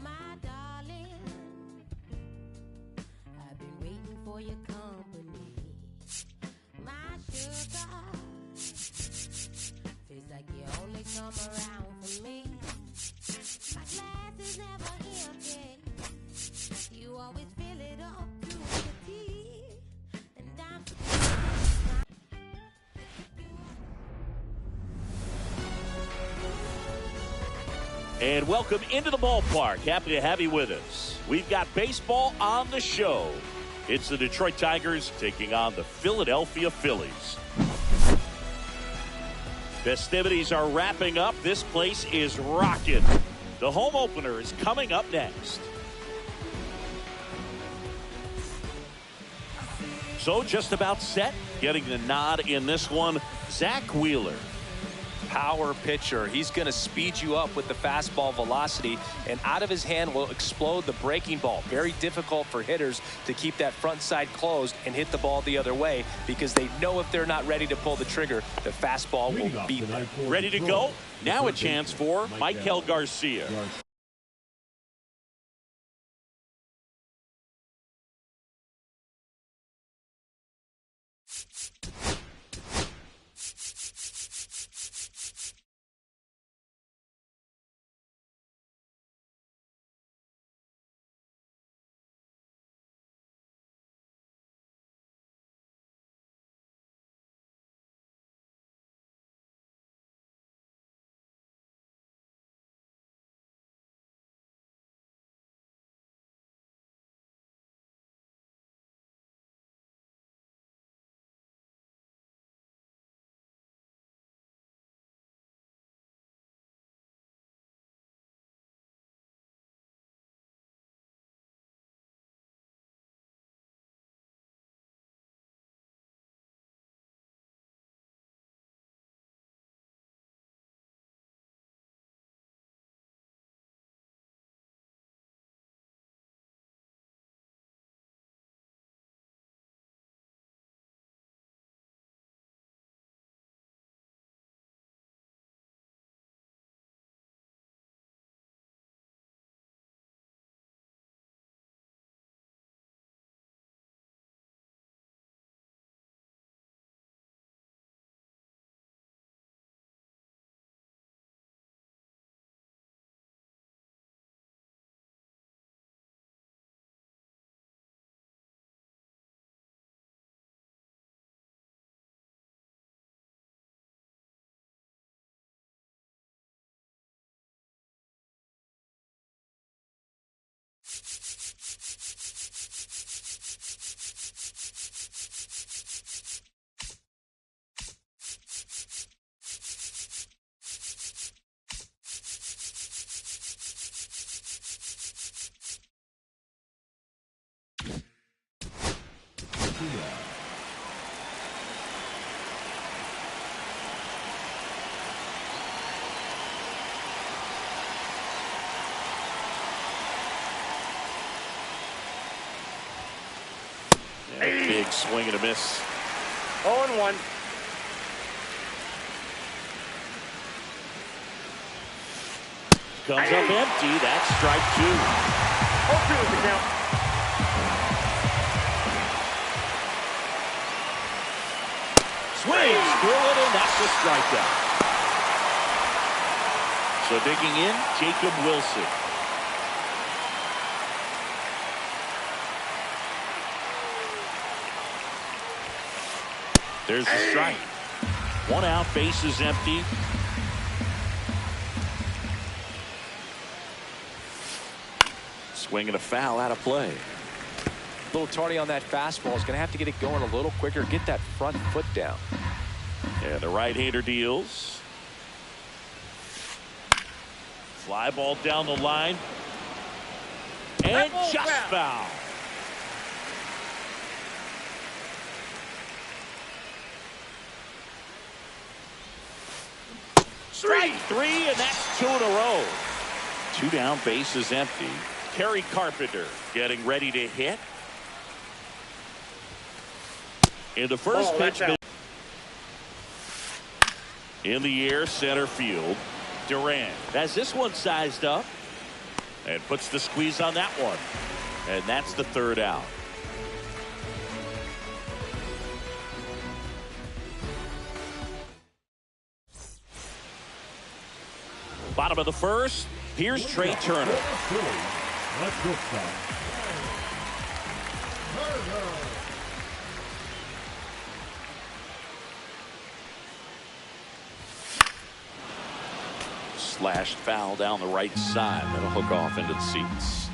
My darling, I've been waiting for your company. My sugar, feels like you only come around for me. My glass is never empty. You always fill it up to the tea. And I'm And welcome into the ballpark. Happy to have you with us. We've got baseball on the show. It's the Detroit Tigers taking on the Philadelphia Phillies. Festivities are wrapping up. This place is rocking. The home opener is coming up next. So just about set. Getting the nod in this one, Zach Wheeler. Power pitcher. He's going to speed you up with the fastball velocity, and out of his hand will explode the breaking ball. Very difficult for hitters to keep that front side closed and hit the ball the other way, because they know if they're not ready to pull the trigger, the fastball will beat them. Ready to go? Now a chance for Maikel Garcia. Big swing and a miss. 0-1. Comes up empty. That's strike 2. 0-2 is the count. Swings through it, and that's a strikeout. So digging in, Jacob Wilson. There's the strike. 1 out, bases empty. Swing and a foul out of play. A little tardy on that fastball. Is going to have to get it going a little quicker. Get that front foot down. And the right-hander deals. Fly ball down the line. And just foul. Strike 3, and that's 2 in a row. 2 down, bases empty. Kerry Carpenter getting ready to hit. In the first pitch, in the air, center field. Duran has this one sized up and puts the squeeze on that one. And that's the 3rd out. Bottom of the 1st. Here's Trey Turner. Slashed foul down the right side. That'll hook off into the seats.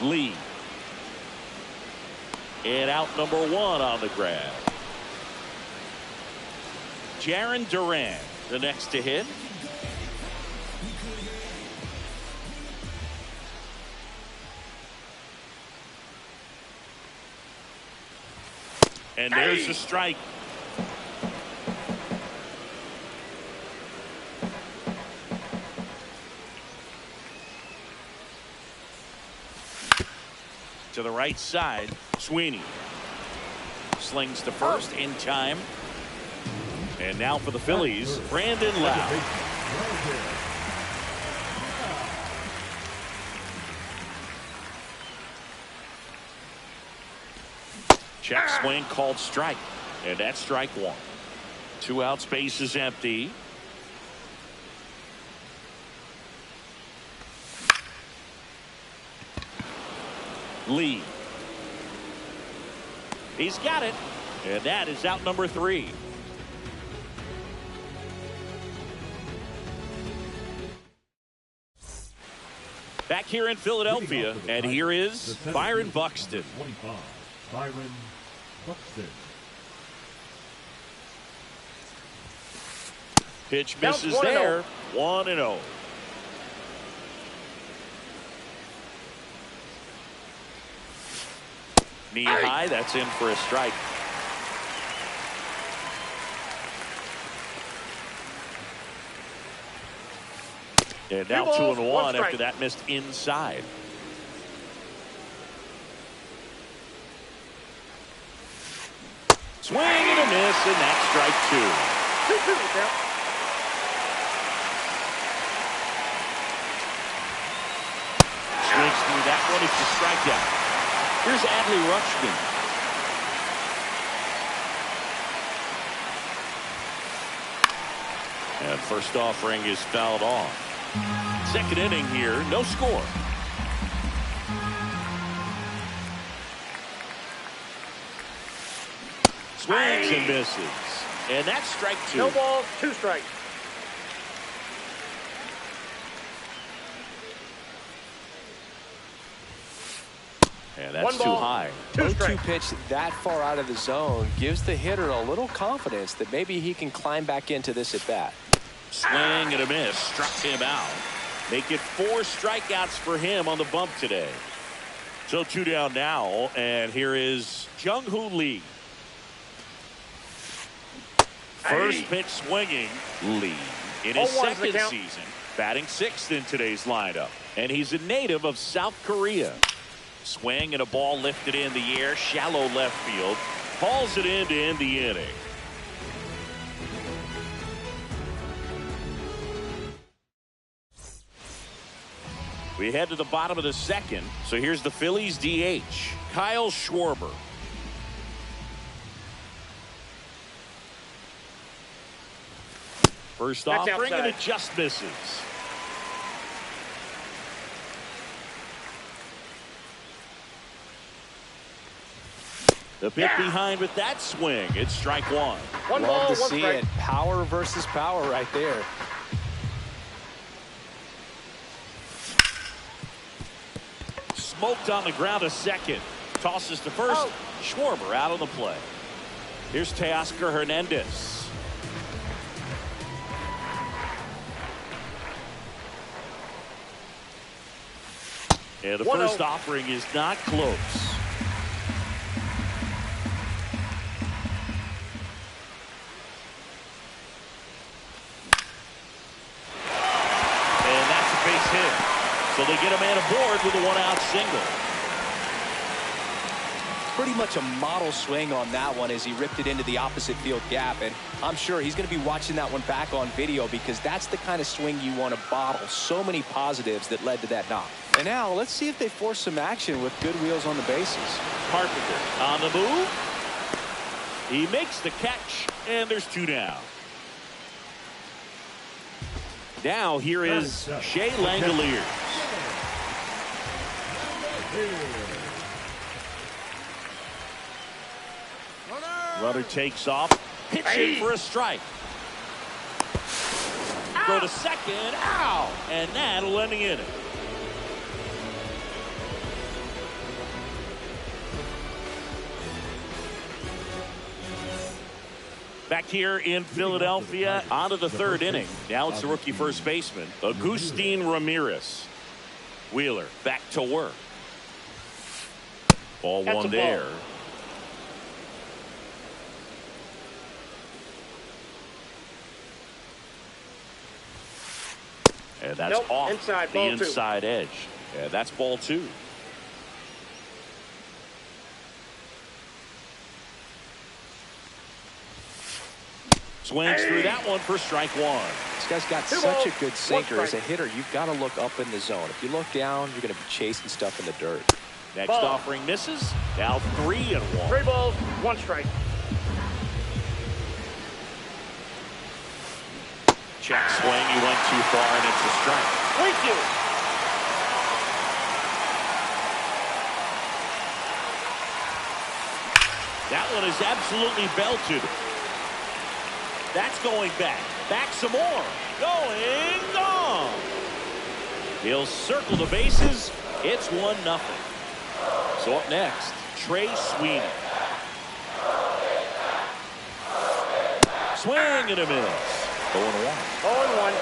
Lee. And out number 1 on the grab. Jarren Duran, the next to hit. And there's the strike. To the right side, Sweeney slings to first in time. And now for the Phillies, Brandon Lowe. Check swing called strike. And that's strike 1. 2 outs, base is empty. Lee. He's got it. And that is out number 3. Back here in Philadelphia, and here is Byron Buxton. 25, Byron Buxton. Pitch misses there. 1-0. Knee high, that's in for a strike. And now 2-1 after that missed inside. Swing and a miss, and that's strike 2. 2-2 now. Swings through that one. It's a strikeout. Here's Adley Rutschman. And first offering is fouled off. Second inning here, no score. Swings and misses. And that's strike 2. No balls, 2 strikes. And that's too high. 0-2 pitch that far out of the zone gives the hitter a little confidence that maybe he can climb back into this at bat. Swing and a miss. Struck him out. Make it 4 strikeouts for him on the bump today. So 2 down now. And here is Jung-Hoo Lee. First pitch swinging. Lee. in his 0-1's the second count. season, batting sixth in today's lineup. And he's a native of South Korea. Swing and a ball lifted in the air, shallow left field. Hauls it in to end the inning. We head to the bottom of the second. So here's the Phillies DH, Kyle Schwarber. First That's offering, and outside. it just misses. The pitch behind with that swing. It's strike one. One Love ball, to one see strike. it. Power versus power right there. Smoked on the ground a second. Tosses to first. Out. Schwarber out on the play. Here's Teoscar Hernandez. And the 1-0. first offering is not close. And that's a base hit. So they get a man aboard with a one-out single. Pretty much a model swing on that one as he ripped it into the opposite field gap, and I'm sure he's going to be watching that one back on video because that's the kind of swing you want to bottle. So many positives that led to that knock. And now let's see if they force some action with good wheels on the bases. Carpenter on the move. He makes the catch, and there's two down. Now here is Shea Langoliers. Runner takes off, pitching for a strike. Go to second, ow, and that'll end the inning. Back here in Philadelphia, on to the third inning. Now it's the rookie first baseman, Agustin Ramirez. Wheeler back to work. Ball That's one a ball. there. And that's Nope, off inside, the ball two. inside edge. And that's ball two. Swings through that one for strike one. This guy's got Two such balls, a good one sinker. As a strike. hitter, you've got to look up in the zone. If you look down, you're going to be chasing stuff in the dirt. Next Ball. offering misses. Now 3-1. 3 balls, 1 strike. Check swing. He went too far, and it's a strike. Thank you. That one is absolutely belted. That's going back. Back some more. Going gone. He'll circle the bases. It's 1-0. So up next, Trey Sweeney. Swing and a miss. 0-1. 0-1.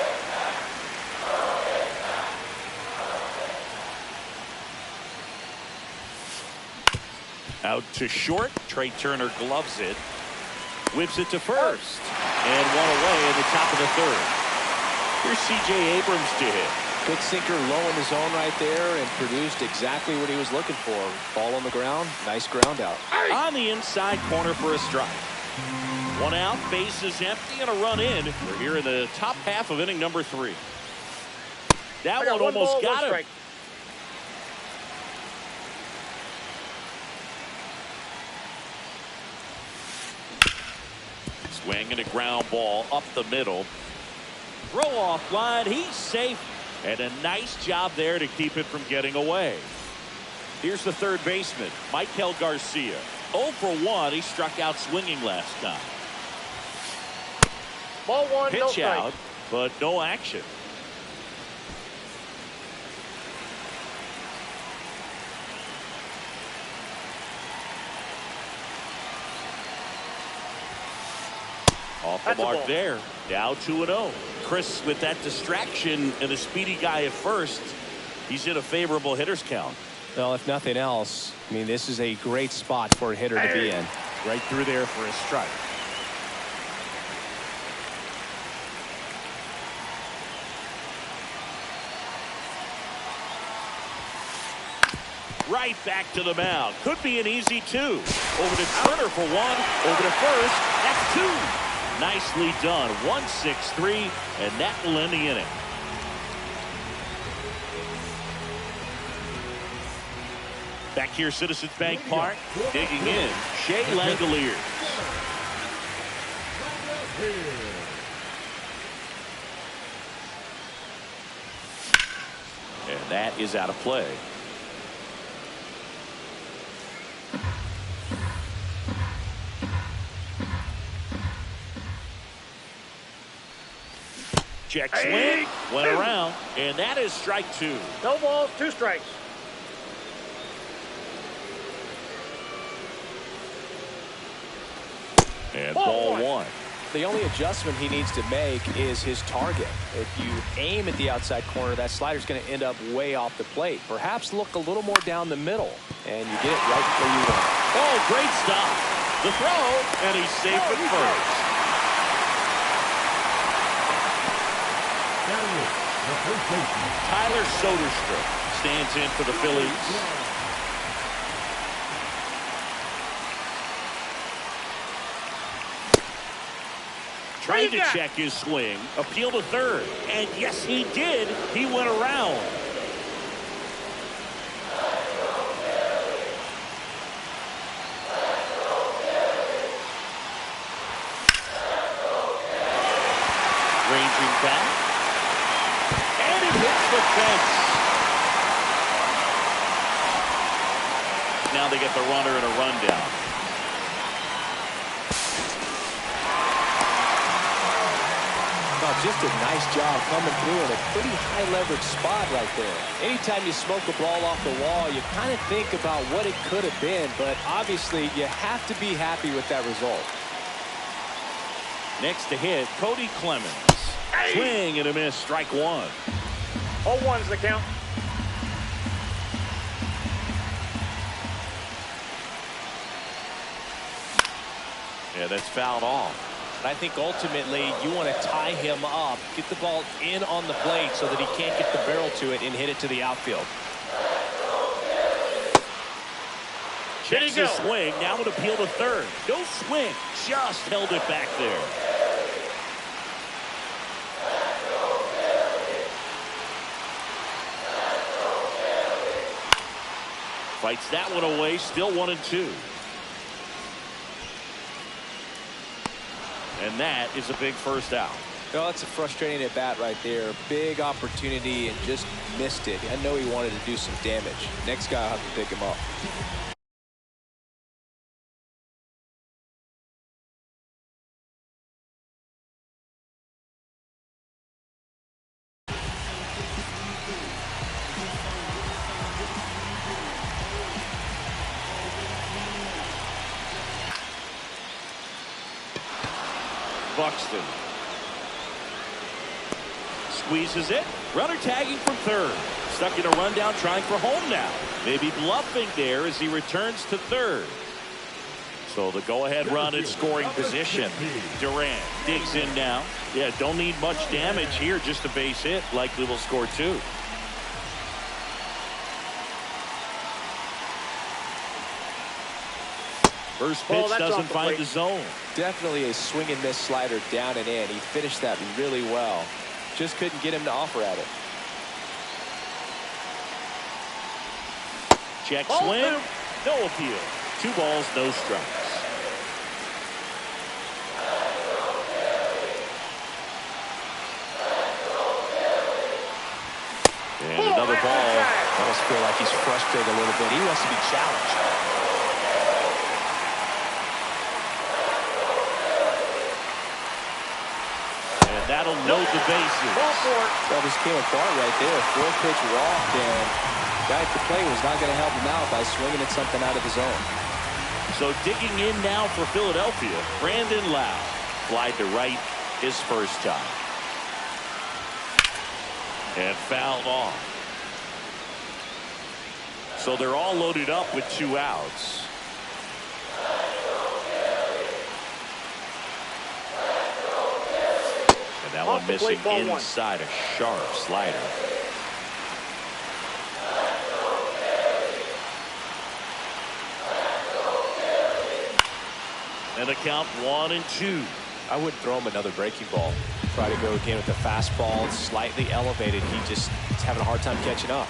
Out to short. Trey Turner gloves it. Whips it to first. And one away in the top of the third. Here's C.J. Abrams to hit. Good sinker low in the zone right there and produced exactly what he was looking for. Ball on the ground. Nice ground out. On the inside corner for a strike. One out, base is empty, and a run in. We're here in the top half of inning number 3. That I got one one almost ball, got 1 him. strike. Swing and a ground ball up the middle. Throw off line, he's safe. And a nice job there to keep it from getting away. Here's the third baseman, Michael Garcia. 0 for 1, he struck out swinging last time. Ball 1, no Pitch strike. out, but no action. Off the That's a mark ball. there. Now 2-0. Chris with that distraction and a speedy guy at first. He's in a favorable hitter's count. Well, if nothing else, I mean, this is a great spot for a hitter to be in. Right through there for a strike. right back to the mound. Could be an easy 2. Over to Turner for 1. Over to first. That's 2. Nicely done. 1-6-3, and that will end the inning. Back here, Citizens Bank Park, digging in, Shea Langoliers. And that is out of play. Check swing, went around, and that is strike 2. No balls, 2 strikes. And ball 1. The only adjustment he needs to make is his target. If you aim at the outside corner, that slider's going to end up way off the plate. Perhaps look a little more down the middle, and you get it right where you want. Oh, great stop. The throw, and he's safe at first. Tyler Soderstrom stands in for the Phillies. Tried to check his swing, appeal to third, and yes, he did. He went around. Ranging back, and it hits the fence. Now they get the runner and a rundown. Just a nice job coming through in a pretty high leverage spot right there. Anytime you smoke a ball off the wall, you kind of think about what it could have been, but obviously you have to be happy with that result. Next to hit, Cody Clemens. Swing and a miss, strike 1. 0-1's the count. Yeah, that's fouled off. I think ultimately you want to tie him up, get the ball in on the plate so that he can't get the barrel to it and hit it to the outfield. Checks the swing, now an appeal to third. No swing, just held it back there. Fights that one away, still 1-2. And that is a big first out. No, it's a frustrating at bat right there. Big opportunity and just missed it. I know he wanted to do some damage. Next guy will have to pick him up. Buxton squeezes it. Runner tagging from third. Stuck in a rundown, trying for home now. Maybe bluffing there as he returns to third. So the go-ahead run in scoring position. Durant digs in now. Yeah, don't need much damage here, just a base hit. Likely will score 2. First pitch doesn't find the zone. Definitely a swing and miss slider down and in. He finished that really well. Just couldn't get him to offer at it. Check swing. No appeal. 2 balls, no strikes. And another ball. I almost feel like he's frustrated a little bit. He wants to be challenged. That'll load the bases. That just came apart right there. 4-pitch walk, and guy at the plate was not going to help him out by swinging at something out of the zone. So digging in now for Philadelphia, Brandon Lowe. Flied to right his first time. And fouled off. So they're all loaded up with 2 outs. That one missing inside, a sharp slider. And the count 1-2. I wouldn't throw him another breaking ball. Try to go again with the fastball, slightly elevated. He just is having a hard time catching up.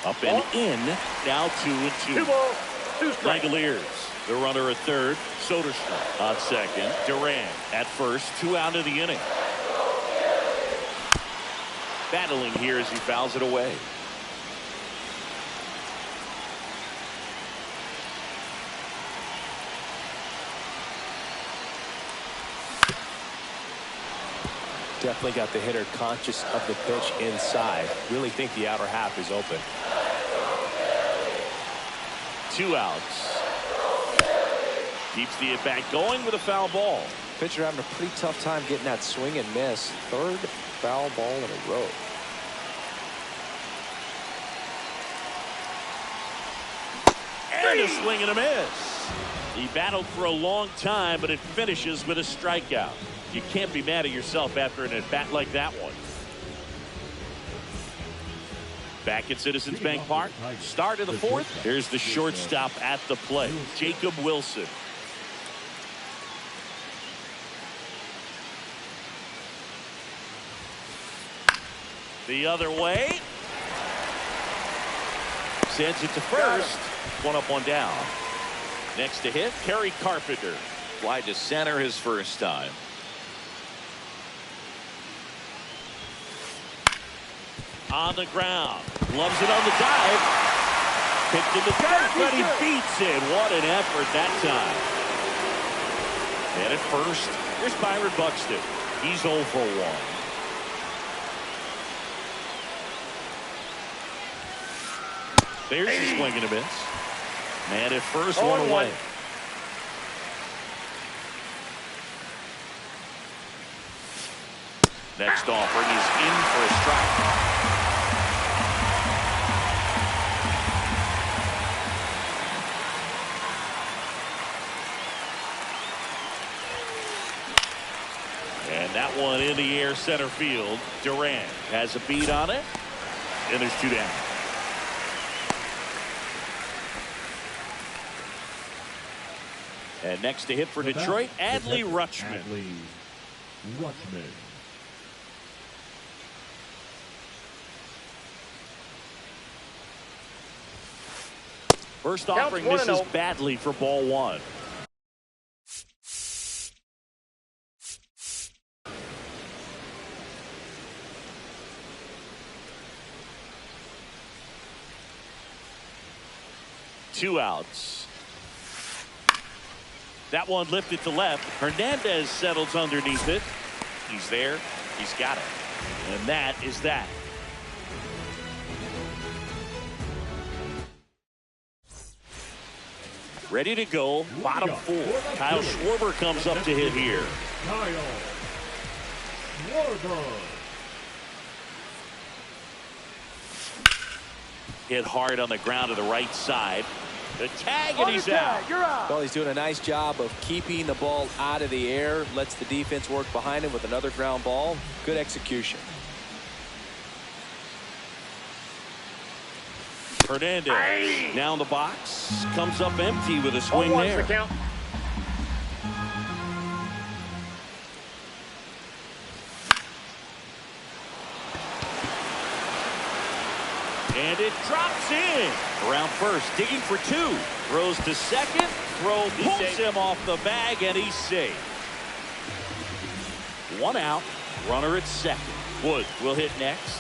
Up and in. Now 2-2. 2 balls, 2 strikes. Langoliers, the runner at third. Soderstrom on second. Duran at first. 2 out of the inning. Battling here as he fouls it away. Definitely got the hitter conscious of the pitch inside. Really think the outer half is open. 2 outs. Keeps the at bat going with a foul ball. Pitcher having a pretty tough time getting that swing and miss. Third foul ball in a row. And a swing and a miss. He battled for a long time, but it finishes with a strikeout. You can't be mad at yourself after an at bat like that one. Back at Citizens Bank Park. Start of the fourth. Here's the shortstop at the plate, Jacob Wilson. The other way. Sends it to first. 1 up, 1 down. Next to hit, Kerry Carpenter. Fly to center his first time. On the ground. Loves it on the dive. Picked in the third, but he beats it. What an effort that time. And at first, here's Byron Buxton. He's 0 for 1. There's a swing and a miss. Man at first, 1 away. Next offering is in for a strike. And that one in the air center field. Durant has a beat on it. And there's 2 down. And next to hit for Detroit, Adley Rutschman. First offering misses badly for ball 1. Two outs. That one lifted to left. Hernandez settles underneath it. He's there. He's got it. And that is that. Ready to go. Bottom 4. Kyle Schwarber comes up to hit here. Kyle Schwarber. Hit hard on the ground to the right side. The tag, and he's out. You're out. Well, he's doing a nice job of keeping the ball out of the air. Lets the defense work behind him with another ground ball. Good execution. Hernandez now in the box. Comes up empty with a swing there. The count. And it drops in. Around first, digging for 2. Throws to second. Throw pulls him off the bag, and he's safe. 1 out. Runner at second. Wood will hit next.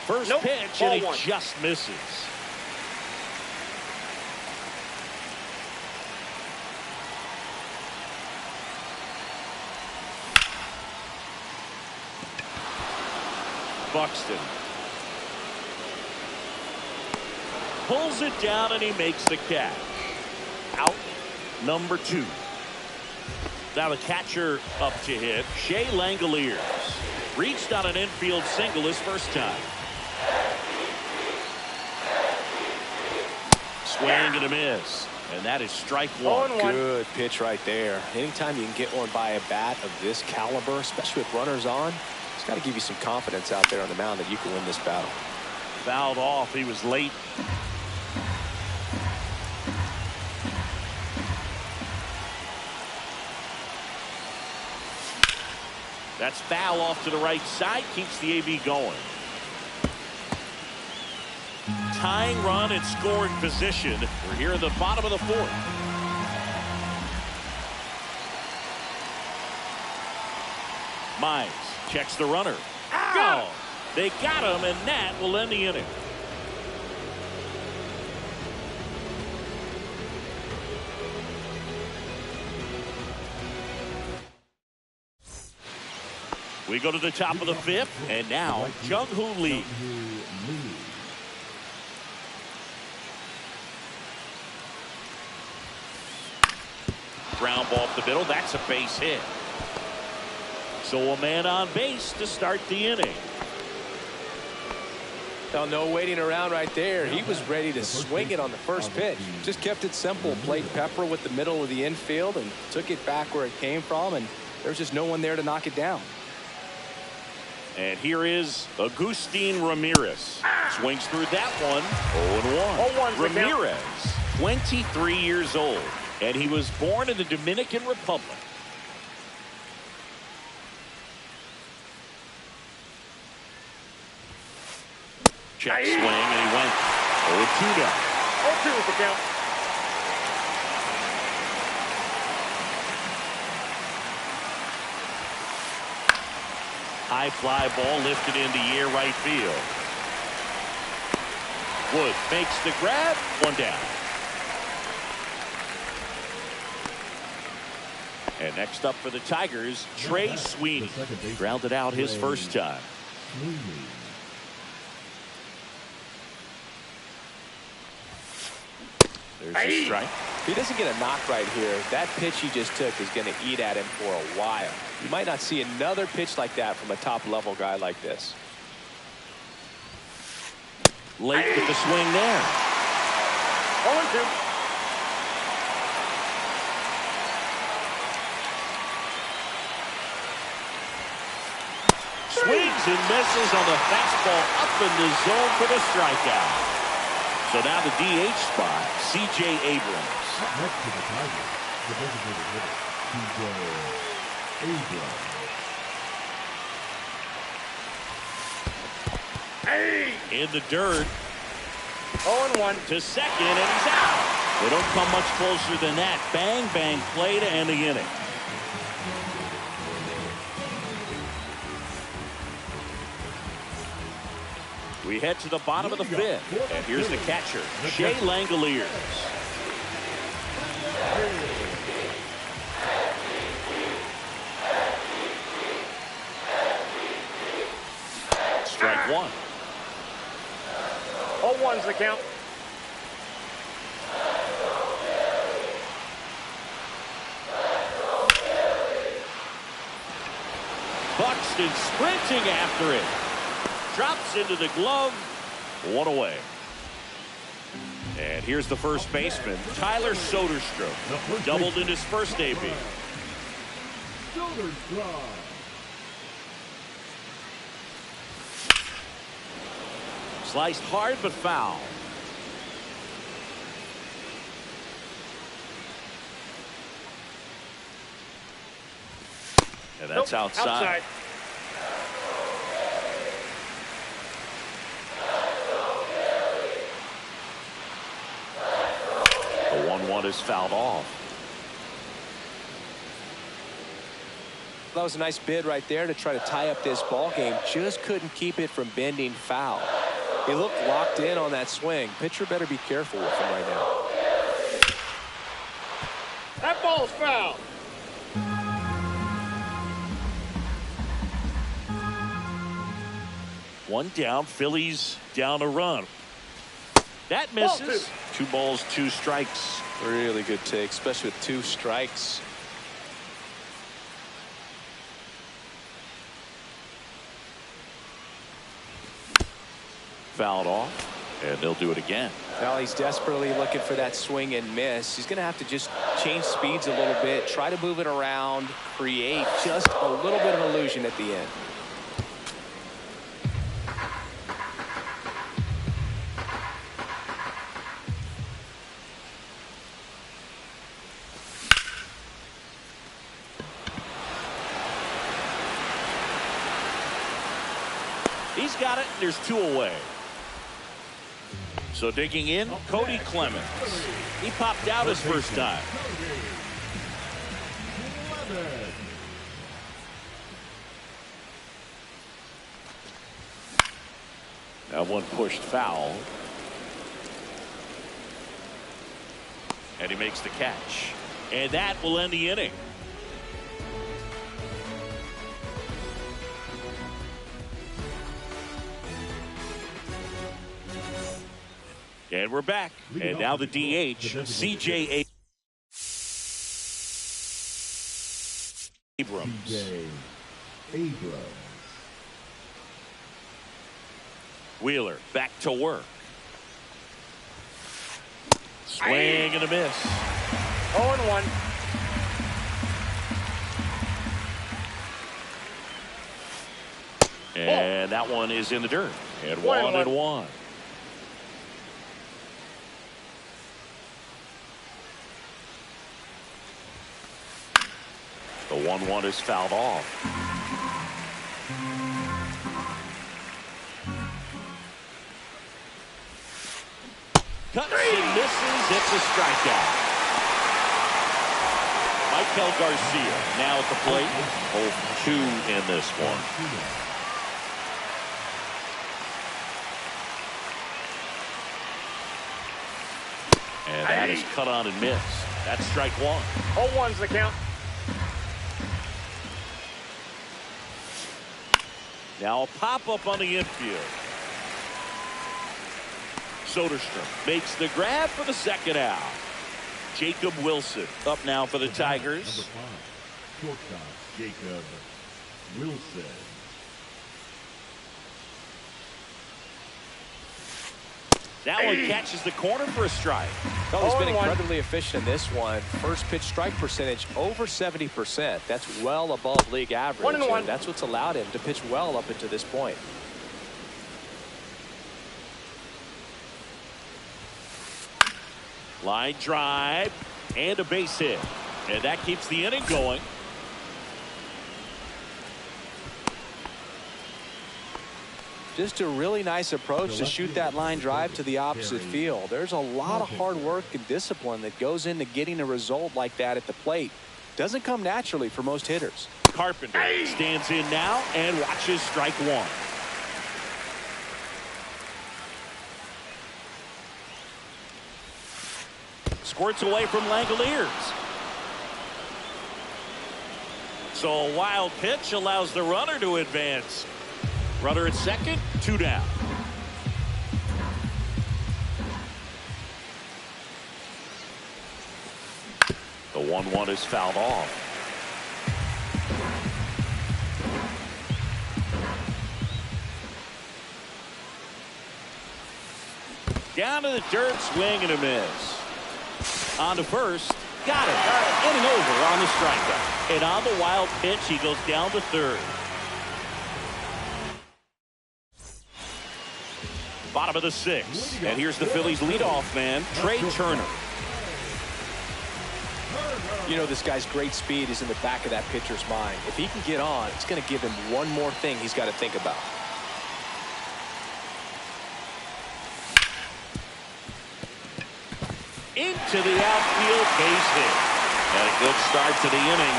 First pitch, and he just misses. Buxton pulls it down, and he makes the catch. Out number 2. Now the catcher up to hit, Shea Langoliers. Reached on an infield single his first time. Swing and a miss. And that is strike 1. Good pitch right there. Anytime you can get one by a bat of this caliber, especially with runners on, It's got to give you some confidence out there on the mound that you can win this battle. Fouled off. He was late. That's foul off to the right side. Keeps the AB going. Tying run in scoring position. We're here at the bottom of the fourth. Mize checks the runner. Go! They got him, and that will end the inning. We go to the top of the fifth, and now Jung-Hoo Lee. Ground ball up the middle. That's a base hit. So a man on base to start the inning. Now, no waiting around right there. He was ready to swing it on the first pitch. Just kept it simple. Played Pepper with the middle of the infield and took it back where it came from, and there's just no one there to knock it down. And here is Agustin Ramirez. Swings through that one. 0-1. Ramirez, 23 years old, and he was born in the Dominican Republic. Check swing, and he went 0-2 down. 0-2 is the count. High fly ball lifted into the air right field. Wood makes the grab. One down. And next up for the Tigers, Trey Sweeney. Grounded out his first time. There's a strike. If he doesn't get a knock right here, that pitch he just took is going to eat at him for a while. You might not see another pitch like that from a top-level guy like this. Late with the swing there. 0-2. Swings and misses on the fastball up in the zone for the strikeout. So now the DH spot, C.J. Abrams. Next to the Tigers, the designated hitter, C.J. Abrams. In the dirt. 0-1. To second, and he's out. They don't come much closer than that. Bang, bang play to end the inning. We head to the bottom of the fifth, and here's the catcher, Shea Langoliers. Strike one. 0-1's the count. Buxton sprinting after it. Drops into the glove. One away. And here's the first baseman, Tyler Soderstrom. Doubled in his first debut. Sliced hard but foul. And that's outside. The 1-1 is fouled off. That was a nice bid right there to try to tie up this ball game. Just couldn't keep it from bending foul. He looked locked in on that swing. Pitcher better be careful with him right now. That ball's foul. One down. Phillies down a run. That misses. 2 balls, 2 strikes. Really good take, especially with 2 strikes. Fouled off, and they'll do it again. Now he's desperately looking for that swing and miss. He's going to have to just change speeds a little bit, try to move it around, create just a little bit of illusion at the end. He's got it. There's 2 away. So digging in, Cody Clemens. He popped out his first time. That one pushed foul. And he makes the catch. And that will end the inning. And we're back. And now the DH, C.J. Abrams. Wheeler back to work. Swing and a miss. 0-1. And that one is in the dirt. And 1-1. The 1-1 is fouled off. Cuts and misses. It's a strikeout. Michael Garcia now at the plate. 0-2 in this one. And that is cut on and missed. That's strike 1. 0-1's the count. Now a pop-up on the infield. Soderstrom makes the grab for the second out. Jacob Wilson up now for the Tigers. Shortstop Jacob Wilson. That one catches the corner for a strike. Oh, he's been incredibly efficient in this one. First pitch strike percentage over 70%. That's well above league average. 1-1. And that's what's allowed him to pitch well up until this point. Line drive and a base hit. And that keeps the inning going. Just a really nice approach to shoot that line drive to the opposite field. There's a lot of hard work and discipline that goes into getting a result like that at the plate. Doesn't come naturally for most hitters. Carpenter stands in now and watches strike 1. Squirts away from Langoliers. So a wild pitch allows the runner to advance. Runner at second, 2 down. The 1-1 is fouled off. Down to the dirt, swing and a miss. On to first, got it. Inning over on the strikeout. And on the wild pitch, he goes down to third. Bottom of the 6th. And here's the Phillies leadoff man, Trey Turner. You know, this guy's great speed is in the back of that pitcher's mind. If he can get on, it's going to give him one more thing he's got to think about. Into the outfield, base hit. And a good start to the inning.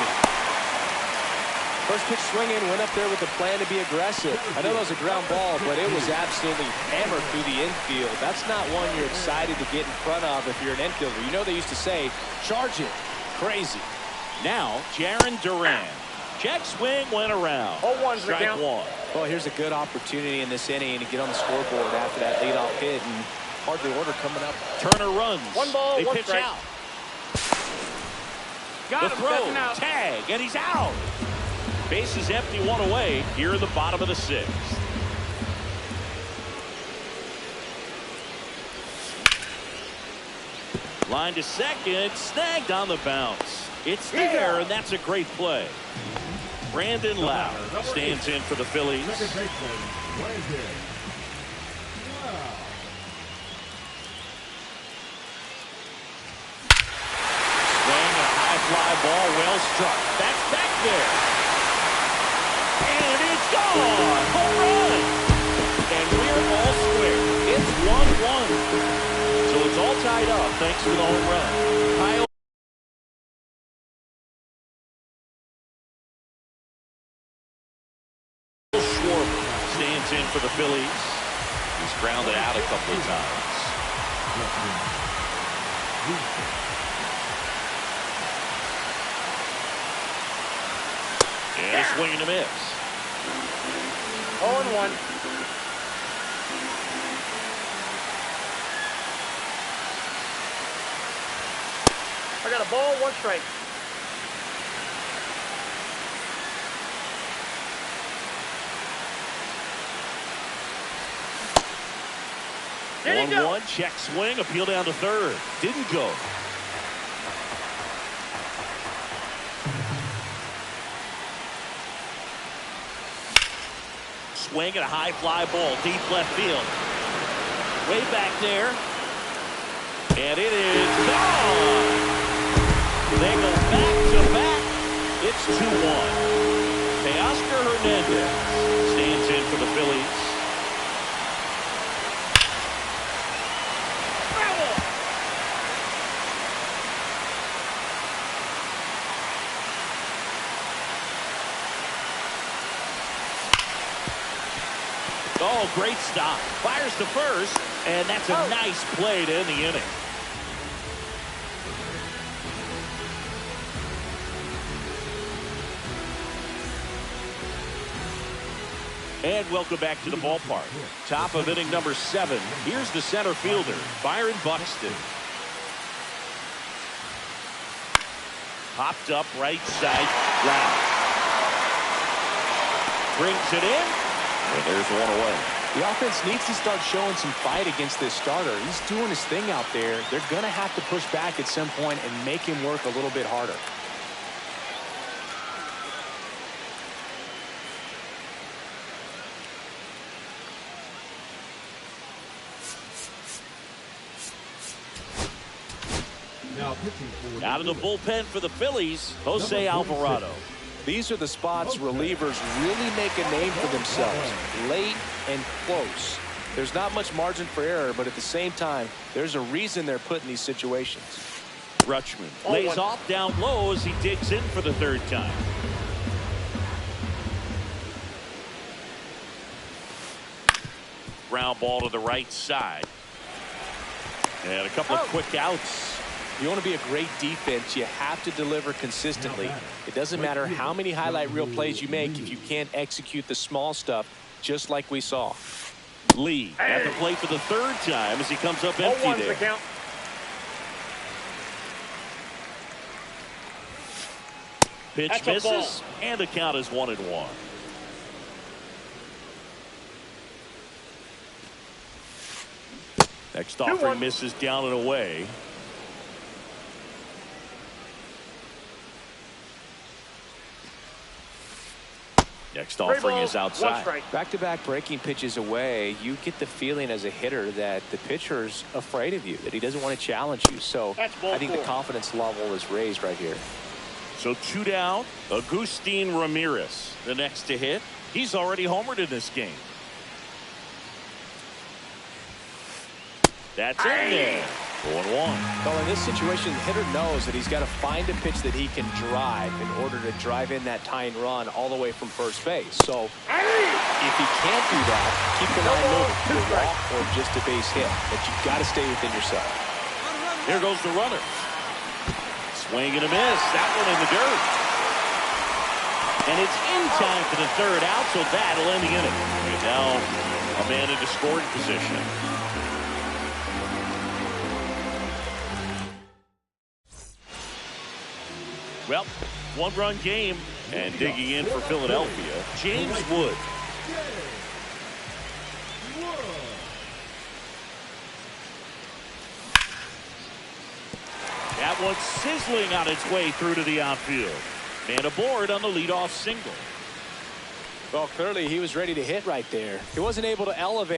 First pitch swinging, went up there with a plan to be aggressive. I know that was a ground ball, but it was absolutely hammered through the infield. That's not one you're excited to get in front of if you're an infielder. You know they used to say, charge it. Crazy. Now, Jarren Duran. Check swing went around. 0-1's the strike count. 1. Well, here's a good opportunity in this inning to get on the scoreboard after that leadoff hit, and hardly order coming up. Turner runs. 1 ball, they 1 pitch strike. out. Got The him, throw, stepping out. tag, and he's out. Base is empty, 1 away here in the bottom of the 6th. Line to second, snagged on the bounce. It's there, and that's a great play. Brandon Lau stands in for the Phillies. Second baseman, Brandon Lau. Swing, a high fly ball, well struck. That's back there. And it's gone. Home run. And we're all square. It's 1-1. So it's all tied up thanks to the home run. Kyle Schwarber stands in for the Phillies. He's grounded out a couple of times. And a swing and a miss. 0-1. I got a ball, 1 strike. Didn't go. 1-1, check swing, appeal down to third. Didn't go. Swing and a high fly ball, deep left field. Way back there. And it is gone. They go back to back. It's 2-1. Teoscar Hernandez stands in for the Phillies. Oh, great stop. Fires to first, and that's a nice play to end the inning. And welcome back to the ballpark. Top of inning number 7. Here's the center fielder, Byron Buxton. Popped up right side, loud. Brings it in, and there's one away. The offense needs to start showing some fight against this starter. He's doing his thing out there. They're going to have to push back at some point and make him work a little bit harder. Out of the bullpen for the Phillies, Jose Alvarado. These are the spots relievers really make a name for themselves. Late and close. There's not much margin for error, but at the same time, there's a reason they're put in these situations. Rutschman lays off down low as he digs in for the third time. Ground ball to the right side. And a couple of quick outs. You want to be a great defense, you have to deliver consistently. It doesn't matter how many highlight reel plays you make if you can't execute the small stuff, just like we saw. Lee at the plate for the third time as he comes up empty 0-1's there. the count. Pitch That's a misses, and the count is 1-1. Next offering misses down and away. Next offering is outside. Back-to-back breaking pitches away, you get the feeling as a hitter that the pitcher's afraid of you, that he doesn't want to challenge you. So I think the confidence level is raised right here. So 2 down. Agustin Ramirez, the next to hit. He's already homered in this game. That's in there. 1-1. Well, in this situation, the hitter knows that he's got to find a pitch that he can drive in order to drive in that tying run all the way from first base. So if he can't do that, keep the line moving. A walk or just a base hit. But you've got to stay within yourself. Here goes the runner. Swing and a miss. That one in the dirt. And it's in time for the third out, so that'll end the inning. And now a man into scoring position. Well, 1-run game, and digging in for Philadelphia, James Wood. That one's sizzling on its way through to the outfield. And aboard on the leadoff single. Well, clearly he was ready to hit right there. He wasn't able to elevate.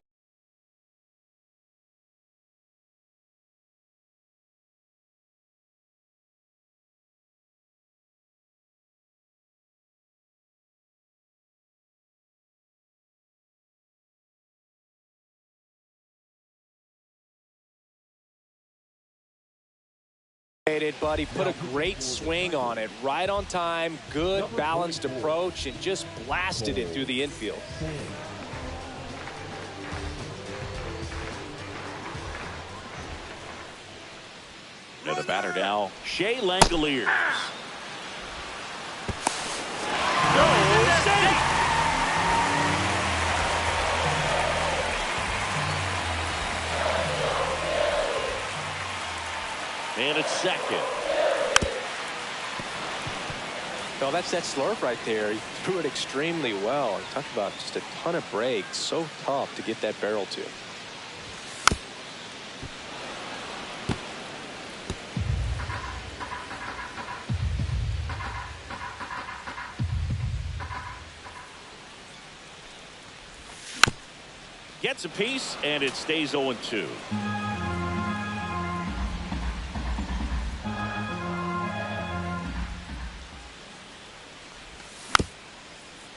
But he put a great swing on it, right on time, good balanced approach, and just blasted it through the infield. And the batter now, Shea Langoliers. No, safe. And it's second. No, that's that slurve right there. He threw it extremely well. Talk about just a ton of breaks. So tough to get that barrel to. Gets a piece, and it stays 0-2.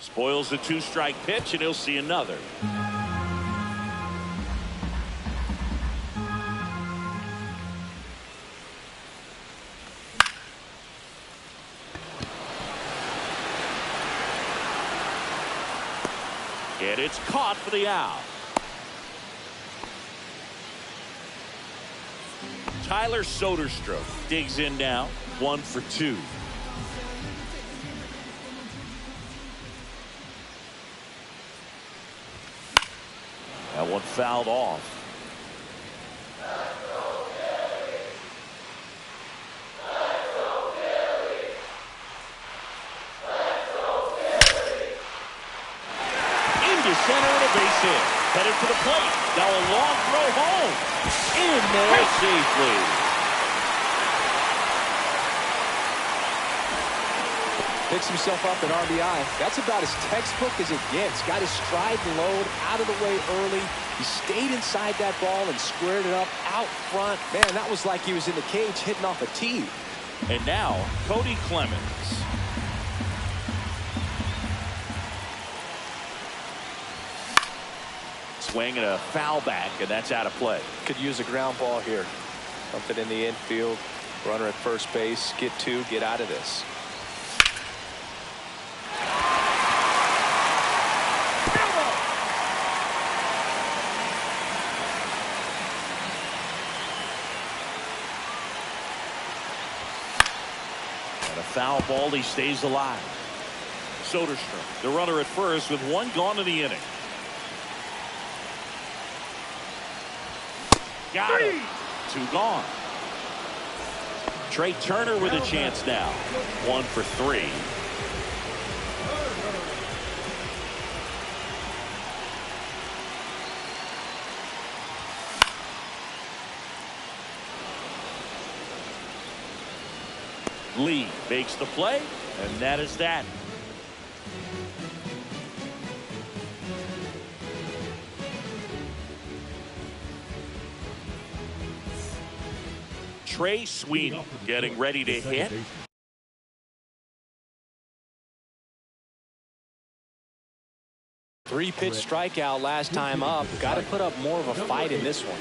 Spoils the 2-strike pitch, and he'll see another. And it's caught for the out. Tyler Soderstrom digs in now, 1 for 2. That one fouled off. Into center and a base hit. Headed for the plate. Now a long throw home. In there safely. Picks himself up an RBI. That's about as textbook as it gets. Got his stride and load out of the way early. He stayed inside that ball and squared it up out front. Man, that was like he was in the cage hitting off a tee. And now Cody Clemens. Swing and a foul back, and that's out of play. Could use a ground ball here. Something in the infield. Runner at first base. Get 2. Get out of this. Foul ball, he stays alive. Soderstrom, the runner at first with 1 gone in the inning. Got him. 2 gone. Trey Turner with a chance now. 1 for 3. Lee makes the play, and that is that. Trey Sweeney getting ready to hit. Three-pitch strikeout last time up. Got to put up more of a fight in this one.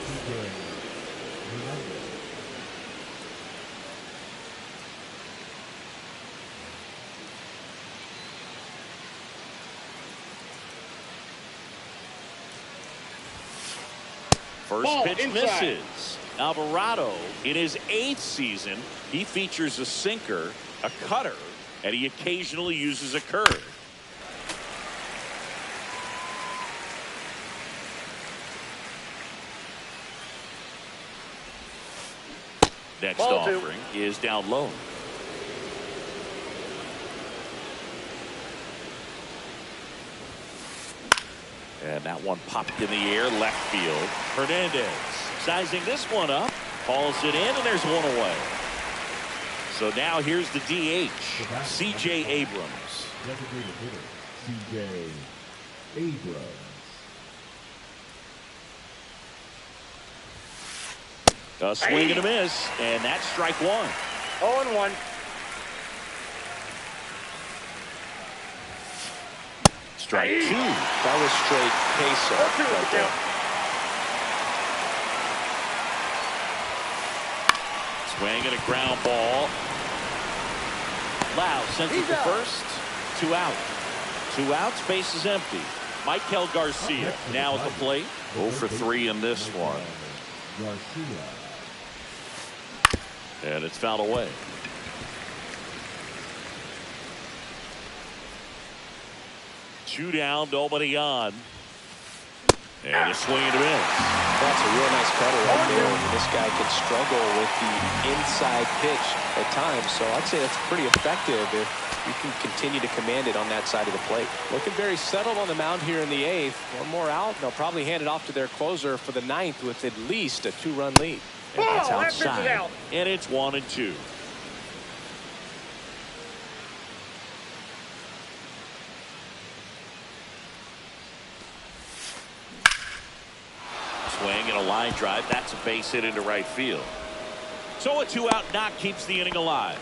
First pitch misses. Alvarado in his 8th season, he features a sinker, a cutter, and he occasionally uses a curve. Next offering is down low. And that one popped in the air, left field. Hernandez sizing this one up, calls it in, and there's one away. So now here's the DH, C.J. Abrams. Designated hitter, C.J. Abrams. A swing and a miss, and that's strike one. 0-1. Strike two. That was straight queso. Right there. Swing and a ground ball. Lau sends it to first. 2 out. 2 outs, base is empty. Michael Garcia now at the plate. 0 for 3 in this one. Garcia. And it's fouled away. Two down, nobody on. And a swing and a miss. That's a real nice cutter right there. And this guy can struggle with the inside pitch at times. So I'd say that's pretty effective if you can continue to command it on that side of the plate. Looking very settled on the mound here in the 8th. One more out, and they'll probably hand it off to their closer for the 9th with at least a 2-run lead. And that's that pitch is outside. out. And it's 1-2. Swing and a line drive. That's a base hit into right field. So a 2-out knock keeps the inning alive.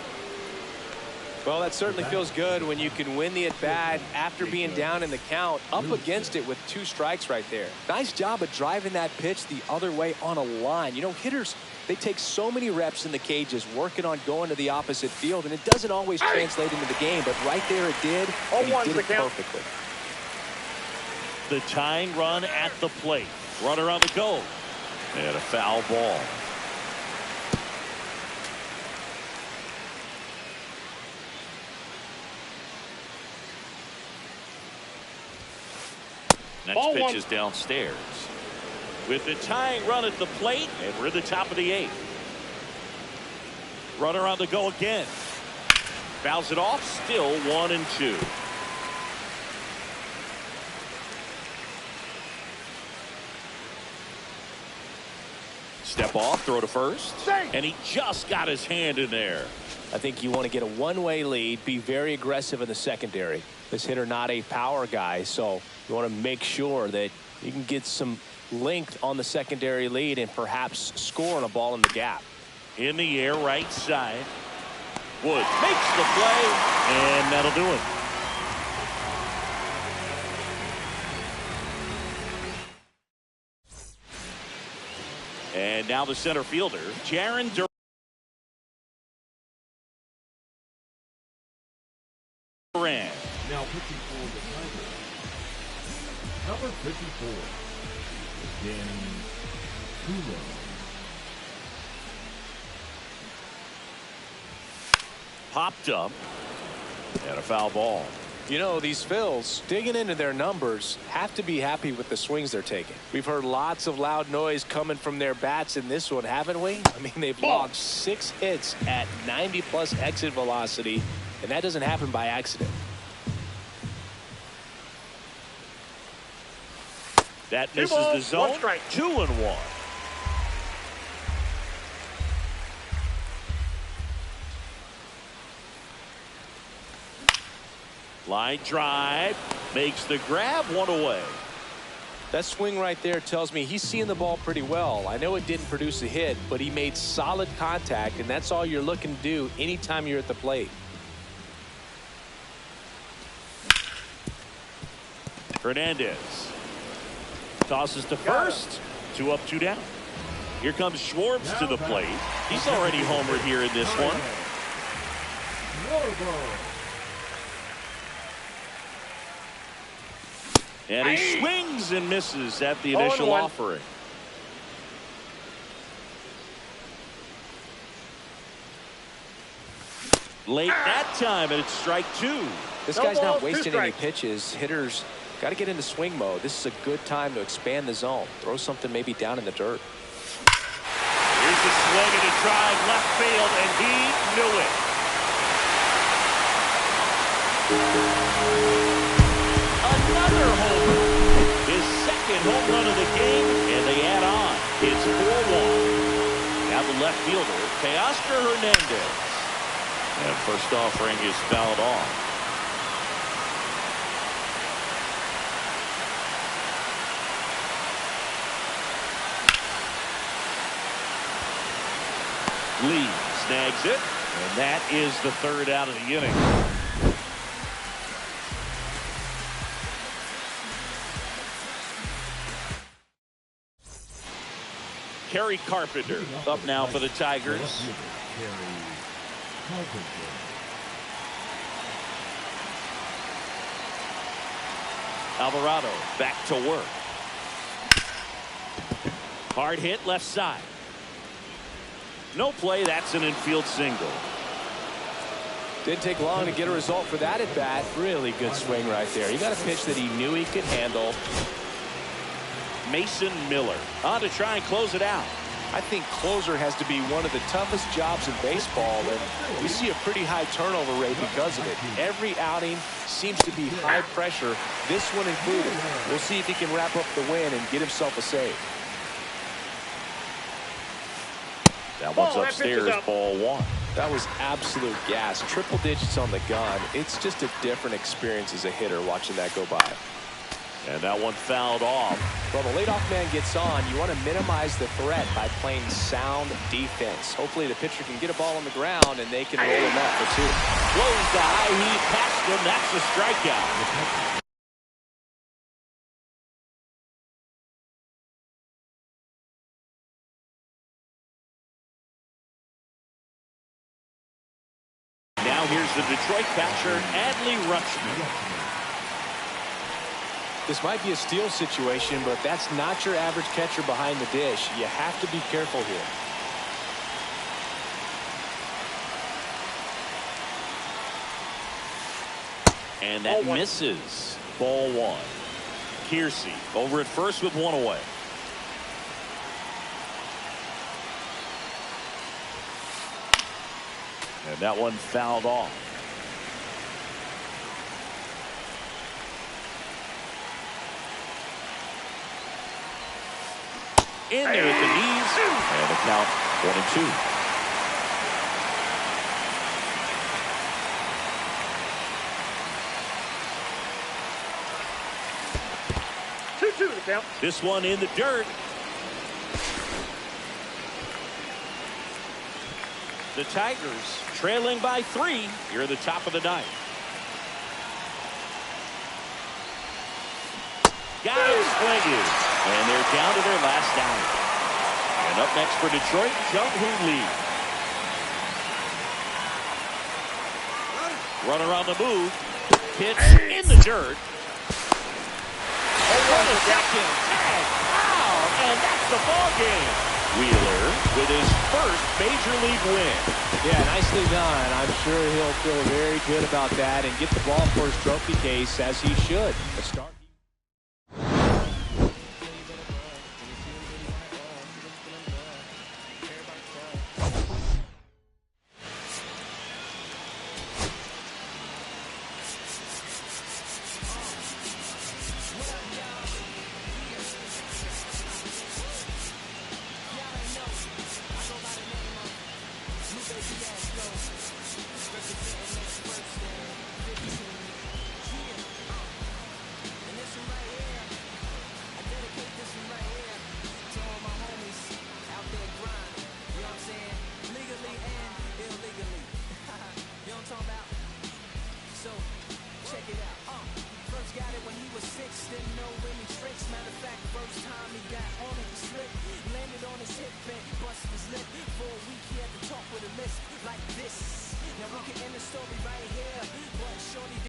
Well, that certainly feels good when you can win the at-bat after being down in the count, up against it with 2 strikes right there. Nice job of driving that pitch the other way on a line. You know, hitters, they take so many reps in the cages working on going to the opposite field, and it doesn't always translate into the game, but right there it did, and he did it perfectly. The tying run at the plate. Runner on the go. And a foul ball. Next Ball pitch one. is downstairs. With the tying run at the plate, and we're at the top of the 8th. Runner on the go again. Fouls it off, still 1-2. Step off, throw to first. And he just got his hand in there. I think you want to get a one-way lead, be very aggressive in the secondary. This hitter not a power guy, so you want to make sure that you can get some length on the secondary lead and perhaps score on a ball in the gap. In the air, right side. Wood makes the play, and that'll do it. And now the center fielder, Jarren Duran. Now pitching for the Tigers. Number 54. Danny Kulo. Popped up. And a foul ball. You know, these Phils, digging into their numbers, have to be happy with the swings they're taking. We've heard lots of loud noise coming from their bats in this one, haven't we? I mean, they've logged 6 hits at 90+ exit velocity, and that doesn't happen by accident. That Two misses balls, the zone. 1 strike. 2-1. Line drive makes the grab, 1 away. That swing right there tells me he's seeing the ball pretty well. I know it didn't produce a hit, but he made solid contact, and that's all you're looking to do anytime you're at the plate. Hernandez tosses to first. 2 up, 2 down. Here comes Schwartz to the plate. He's already homered here in this one. And he swings and misses at the initial 0-1. offering. Late that time, and it's strike 2. This No guy's not balls, 2 wasting any strikes. pitches. Hitters got to get into swing mode. This is a good time to expand the zone. Throw something maybe down in the dirt. Here's a swing and a drive left field, and he knew it. Another homer. His second home run of the game, and they add on. It's 4-1. Now the left fielder, Teoscar Hernandez. And first offering is fouled off. Lee snags it, and that is the third out of the inning. Kerry Carpenter up now for the Tigers. Alvarado back to work. Hard hit left side. No play. That's an infield single. Didn't take long to get a result for that at bat. Really good swing right there. He got a pitch that he knew he could handle. Mason Miller on to try and close it out. I think closer has to be one of the toughest jobs in baseball, and we see a pretty high turnover rate because of it. Every outing seems to be high pressure, this one included. We'll see if he can wrap up the win and get himself a save. That one's upstairs, ball one. That was absolute gas. Triple digits on the gun. It's just a different experience as a hitter watching that go by. And that one fouled off. Well, the leadoff man gets on. You want to minimize the threat by playing sound defense. Hopefully the pitcher can get a ball on the ground and they can roll him out for two. Blows the high heat past him. That's a strikeout. Now here's the Detroit catcher, Adley Rutschman. This might be a steal situation, but that's not your average catcher behind the dish. You have to be careful here. And that misses. Ball one. Kiersey over at first with one away. And that one fouled off. In there at the knees, and the count 2-2 the count. This one in the dirt. The Tigers trailing by 3 here at the top of the ninth. Got it swinging. And they're down to their last out. And up next for Detroit, Jung-Hoo Lee. Runner on the move. Pitch in the dirt. Oh, what a second. Tag out. And that's the ball game. Wheeler with his first major league win. Yeah, nicely done. I'm sure he'll feel very good about that and get the ball for his trophy case as he should. The start. Like this. Now we can end the story right here, but shorty